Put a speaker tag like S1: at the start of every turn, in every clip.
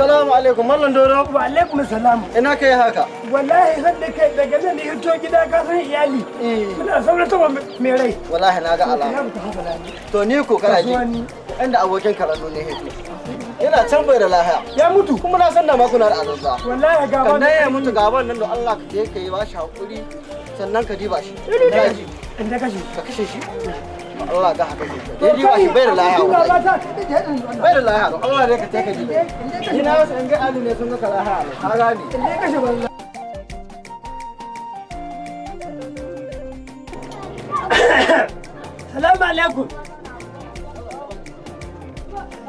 S1: Assalamu alaikum Mallam Doro.
S2: Wa alaikum salam.
S1: Ina kai haka?
S2: Wallahi zan da kai daga nan ne hito gida ka san iyali. Muna saurata wa mai rai.
S1: Wallahi na ga alama. To ni ko kana ji inda abokin karatu ne hito. Yana can bai da lahiya.
S2: Ya mutu.
S1: Kuma na san da ma kuna da azazza.
S2: Wallahi gaban
S1: nan ya mutu gaban nan da Allah ka je ka yi ba shi hakuri sannan ka diba shi. Daji.
S2: Inda kashe.
S1: Ka kashe shi. Allah ga haka. Ya diba shi bai da lahiya. Bai da lahiya. Allah ne ka take ka diba. Ina wasu in ga Ali ne sun ga lahiya. Ka gane.
S2: Inda kashe wallahi. Salamu alaikum.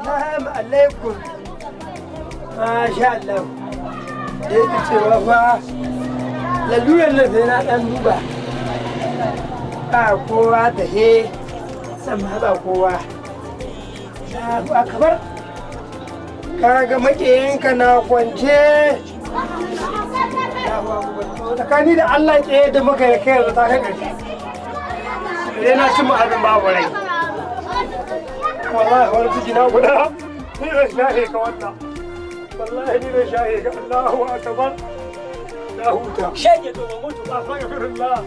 S2: Salamu alaikum. Masha Allah. Da yake cewa fa lalurar nan sai na ɗan duba. Ba kowa da he, sama ba kowa. Ba kamar ka ga maƙiyinka na kwance. Tsakani da Allah ke da muka yi kai ta kai ƙarshe. Sai na cimma abin babu rai. Wallahi wani ciki na guda. Ni da shahe ka wannan. Wallahi ni da shahe ka Allahu akbar. Na huta. Shege to mutu ba fa ga Allah.